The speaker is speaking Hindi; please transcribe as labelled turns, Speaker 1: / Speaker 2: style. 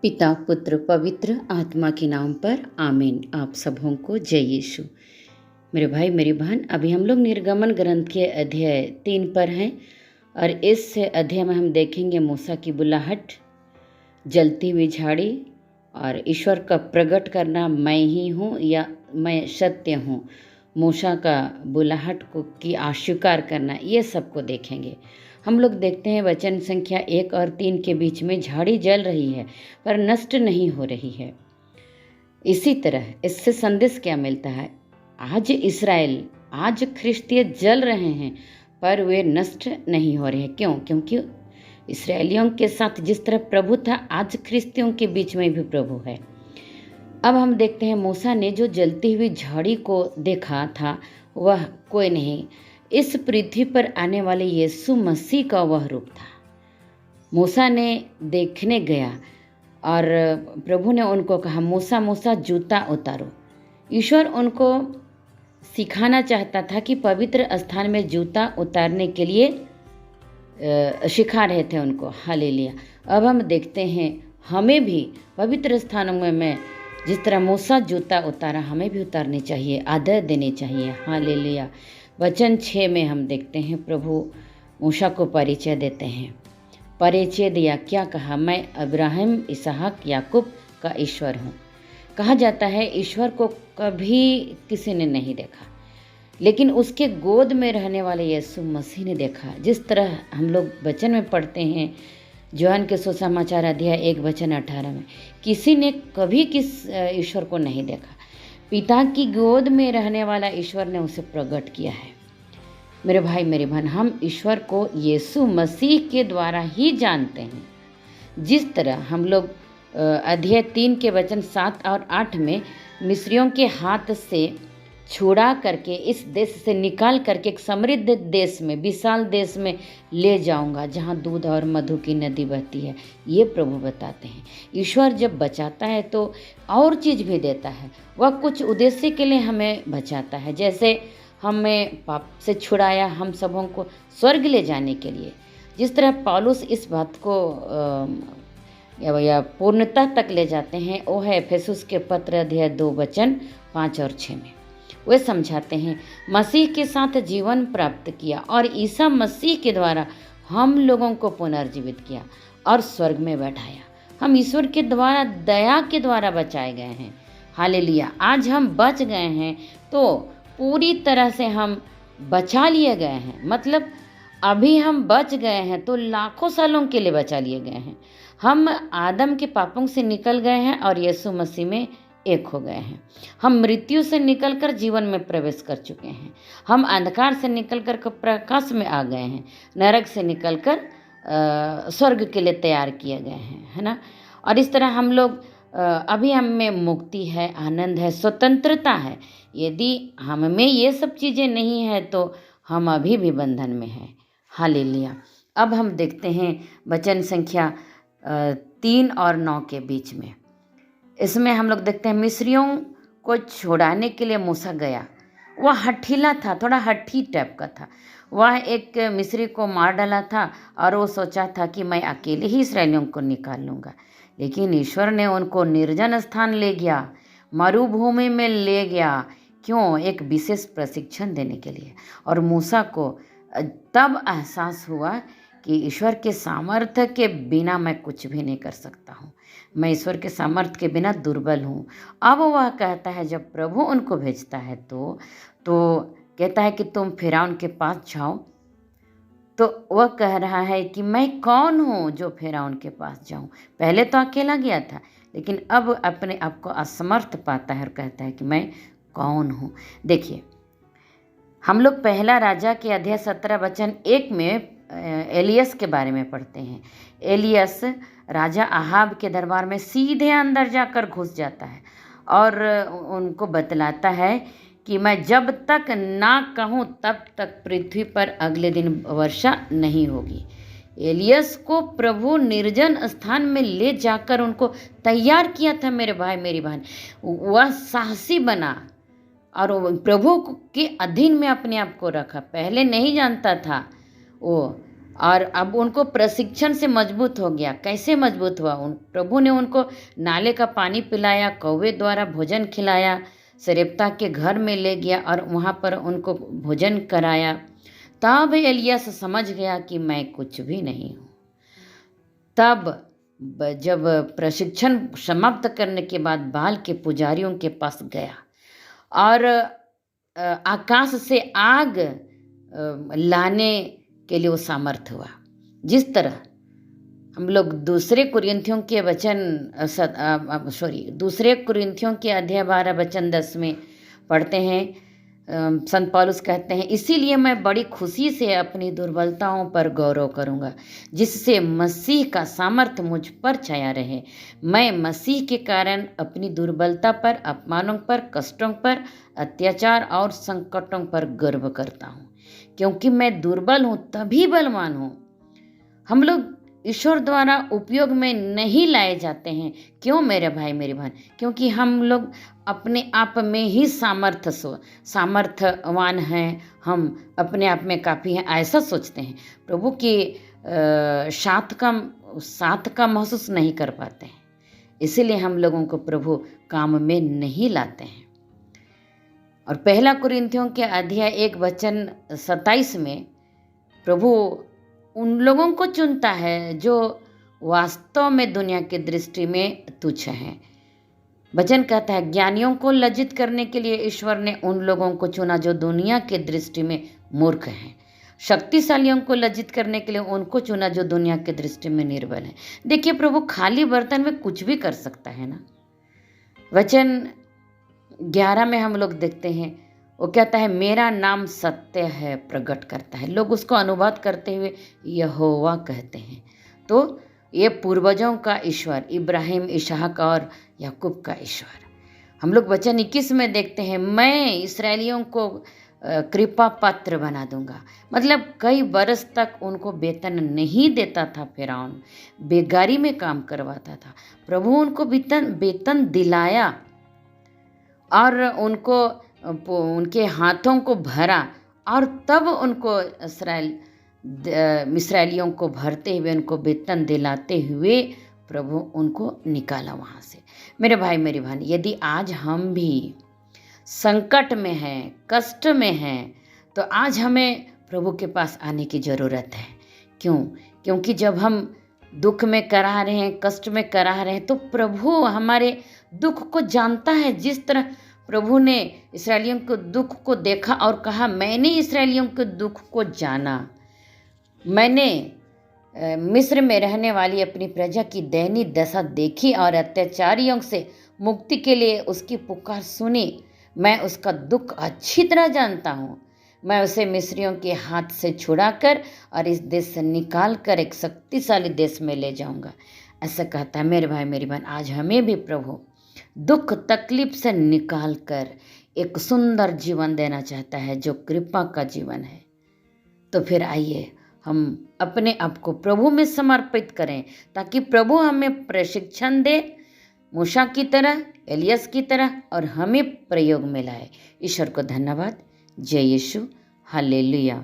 Speaker 1: पिता पुत्र पवित्र आत्मा के नाम पर आमीन। आप सबों को जय यीशु। मेरे भाई मेरी बहन, अभी हम लोग निर्गमन ग्रंथ के अध्याय 3 पर हैं और इस अध्याय में हम देखेंगे मूसा की बुलाहट, जलती हुई झाड़ी और ईश्वर का प्रकट करना, मैं ही हूँ या मैं सत्य हूँ। मूसा का बुलाहट को की अस्वीकार करना, ये सबको देखेंगे। हम लोग देखते हैं वचन संख्या 1 और 3 के बीच में झाड़ी जल रही है पर नष्ट नहीं हो रही है। इसी तरह इससे संदेश क्या मिलता है? आज इस्राएल, आज ख्रिस्तीय जल रहे हैं पर वे नष्ट नहीं हो रहे हैं। क्यों? क्योंकि इस्राएलियों के साथ जिस तरह प्रभु था, आज ख्रिस्तियों के बीच में भी प्रभु है। अब हम देखते हैं मूसा ने जो जलती हुई झाड़ी को देखा था वह कोई नहीं, इस पृथ्वी पर आने वाले यीशु मसीह का वह रूप था। मूसा ने देखने गया और प्रभु ने उनको कहा, मूसा मूसा जूता उतारो। ईश्वर उनको सिखाना चाहता था कि पवित्र स्थान में जूता उतारने के लिए सिखा रहे थे उनको। हालेलुया। अब हम देखते हैं हमें भी पवित्र स्थानों में जिस तरह मूसा जूता उतारा, हमें भी उतारनी चाहिए, आदर देनी चाहिए। हालेलुया। वचन 6 में हम देखते हैं प्रभु मूसा को परिचय देते हैं। परिचय दिया, क्या कहा? मैं अब्राहम, इसहाक, याकूब का ईश्वर हूँ। कहा जाता है ईश्वर को कभी किसी ने नहीं देखा, लेकिन उसके गोद में रहने वाले यीशु मसीह ने देखा। जिस तरह हम लोग वचन में पढ़ते हैं, यूहन्ना के सुसमाचार अध्याय 1 वचन 18 में, किसी ने कभी किस ईश्वर को नहीं देखा, पिता की गोद में रहने वाला ईश्वर ने उसे प्रकट किया है। मेरे भाई मेरी बहन, हम ईश्वर को यीशु मसीह के द्वारा ही जानते हैं। जिस तरह हम लोग अध्याय 3 के वचन 7 और 8 में मिस्रियों के हाथ से छुड़ा करके इस देश से निकाल करके एक समृद्ध देश में, विशाल देश में ले जाऊंगा जहां दूध और मधु की नदी बहती है, ये प्रभु बताते हैं। ईश्वर जब बचाता है तो और चीज़ भी देता है। वह कुछ उद्देश्य के लिए हमें बचाता है। जैसे हमें पाप से छुड़ाया, हम सबों को स्वर्ग ले जाने के लिए। जिस तरह पौलुस इस बात को या पूर्णता तक ले जाते हैं, वो है एफेसुस के पत्र अध्याय 2 वचन 5 और 6 में। वे समझाते हैं मसीह के साथ जीवन प्राप्त किया और ईसा मसीह के द्वारा हम लोगों को पुनर्जीवित किया और स्वर्ग में बैठाया। हम ईश्वर के द्वारा, दया के द्वारा बचाए गए हैं। हालेलुया। आज हम बच गए हैं तो पूरी तरह से हम बचा लिए गए हैं। मतलब अभी हम बच गए हैं तो लाखों सालों के लिए बचा लिए गए हैं। हम आदम के पापों से निकल गए हैं और यीशु मसीह में एक हो गए हैं। हम मृत्यु से निकलकर जीवन में प्रवेश कर चुके हैं। हम अंधकार से निकलकर प्रकाश में आ गए हैं। नरक से निकलकर स्वर्ग के लिए तैयार किए गए हैं, है ना। और इस तरह हम लोग अभी हम में मुक्ति है, आनंद है, स्वतंत्रता है। यदि हम में ये सब चीज़ें नहीं है तो हम अभी भी बंधन में हैं। हालेलुया। अब हम देखते हैं वचन संख्या 3 और 9 के बीच में। इसमें हम लोग देखते हैं मिस्रियों को छुड़ाने के लिए मूसा गया। वह हठीला था, थोड़ा हठी टाइप का था। वह एक मिस्री को मार डाला था और वो सोचा था कि मैं अकेले ही इस्राएलियों को निकाल लूँगा। लेकिन ईश्वर ने उनको निर्जन स्थान ले गया, मरुभूमि में ले गया। क्यों? एक विशेष प्रशिक्षण देने के लिए। और मूसा को तब एहसास हुआ कि ईश्वर के सामर्थ्य के बिना मैं कुछ भी नहीं कर सकता हूँ। मैं ईश्वर के सामर्थ्य के बिना दुर्बल हूँ। अब वह कहता है, जब प्रभु उनको भेजता है तो कहता है कि तुम फिरौन के पास जाओ। तो वह कह रहा है कि मैं कौन हूँ जो फिरौन के पास जाऊँ। पहले तो अकेला गया था, लेकिन अब अपने आप को असमर्थ पाता है और कहता है कि मैं कौन हूँ। देखिए, हम लोग पहला राजा के अध्याय 17 वचन 1 में एलियस के बारे में पढ़ते हैं। एलियस राजा अहाब के दरबार में सीधे अंदर जाकर घुस जाता है और उनको बतलाता है कि मैं जब तक ना कहूँ तब तक पृथ्वी पर अगले दिन वर्षा नहीं होगी। एलियस को प्रभु निर्जन स्थान में ले जाकर उनको तैयार किया था। मेरे भाई मेरी बहन, वह साहसी बना और प्रभु के अधीन में अपने आप को रखा। पहले नहीं जानता था वो, और अब उनको प्रशिक्षण से मजबूत हो गया। कैसे मजबूत हुआ? प्रभु ने उनको नाले का पानी पिलाया, कौवे द्वारा भोजन खिलाया, सरेप्ता के घर में ले गया और वहाँ पर उनको भोजन कराया। तब एलिय्याह समझ गया कि मैं कुछ भी नहीं हूँ। तब जब प्रशिक्षण समाप्त करने के बाद बाल के पुजारियों के पास गया और आकाश से आग लाने के लिए वो सामर्थ हुआ। जिस तरह हम लोग दूसरे कुरिन्थियों के अध्याय 12 वचन 10 में पढ़ते हैं, संत पौलुस कहते हैं, इसीलिए मैं बड़ी खुशी से अपनी दुर्बलताओं पर गौरव करूंगा, जिससे मसीह का सामर्थ्य मुझ पर छाया रहे। मैं मसीह के कारण अपनी दुर्बलता पर, अपमानों पर, कष्टों पर, अत्याचार और संकटों पर गर्व करता हूँ, क्योंकि मैं दुर्बल हूँ तभी बलवान हूँ। हम लोग ईश्वर द्वारा उपयोग में नहीं लाए जाते हैं। क्यों मेरे भाई मेरी बहन? क्योंकि हम लोग अपने आप में ही सामर्थ्यवान हैं, हम अपने आप में काफ़ी हैं, ऐसा सोचते हैं। प्रभु की साथ का महसूस नहीं कर पाते हैं, इसीलिए हम लोगों को प्रभु काम में नहीं लाते हैं। और पहला कुरिन्थियों के अध्याय 1 वचन 27 में प्रभु उन लोगों को चुनता है जो वास्तव में दुनिया की दृष्टि में तुच्छ हैं। वचन कहता है, ज्ञानियों को लज्जित करने के लिए ईश्वर ने उन लोगों को चुना जो दुनिया की दृष्टि में मूर्ख हैं। शक्तिशालियों को लज्जित करने के लिए उनको चुना जो दुनिया की दृष्टि में निर्बल है। देखिए, प्रभु खाली बर्तन में कुछ भी कर सकता है ना। वचन 11 में हम लोग देखते हैं, वो कहता है, मेरा नाम सत्य है प्रकट करता है। लोग उसको अनुवाद करते हुए यहोवा कहते हैं। तो ये पूर्वजों का ईश्वर, इब्राहिम, इसहाक और याकूब का ईश्वर। हम लोग वचन 21 में देखते हैं, मैं इसराइलियों को कृपा पात्र बना दूंगा। मतलब कई बरस तक उनको वेतन नहीं देता था फिरौन, बेगारी में काम करवाता था। प्रभु उनको वेतन दिलाया और उनको उनके हाथों को भरा और तब उनको इस्राएलियों को भरते हुए, उनको वेतन दिलाते हुए प्रभु उनको निकाला वहाँ से। मेरे भाई मेरी बहन, यदि आज हम भी संकट में हैं, कष्ट में हैं, तो आज हमें प्रभु के पास आने की ज़रूरत है। क्यों? क्योंकि जब हम दुख में कराह रहे हैं, कष्ट में कराह रहे हैं, तो प्रभु हमारे दुख को जानता है। जिस तरह प्रभु ने इस्राएलियों के दुख को देखा और कहा, मैंने इस्राएलियों के दुख को जाना, मैंने मिस्र में रहने वाली अपनी प्रजा की दयनीय दशा देखी और अत्याचारियों से मुक्ति के लिए उसकी पुकार सुनी। मैं उसका दुख अच्छी तरह जानता हूँ। मैं उसे मिस्रियों के हाथ से छुड़ाकर और इस देश से निकाल कर एक शक्तिशाली देश में ले जाऊंगा। ऐसा कहता है। मेरे भाई मेरी बहन, आज हमें भी प्रभु दुख तकलीफ से निकाल कर एक सुंदर जीवन देना चाहता है, जो कृपा का जीवन है। तो फिर आइए हम अपने आप को प्रभु में समर्पित करें, ताकि प्रभु हमें प्रशिक्षण दे, मूसा की तरह, एलियस की तरह, और हमें प्रयोग में लाए। ईश्वर को धन्यवाद। जय यीशु। हालेलुया।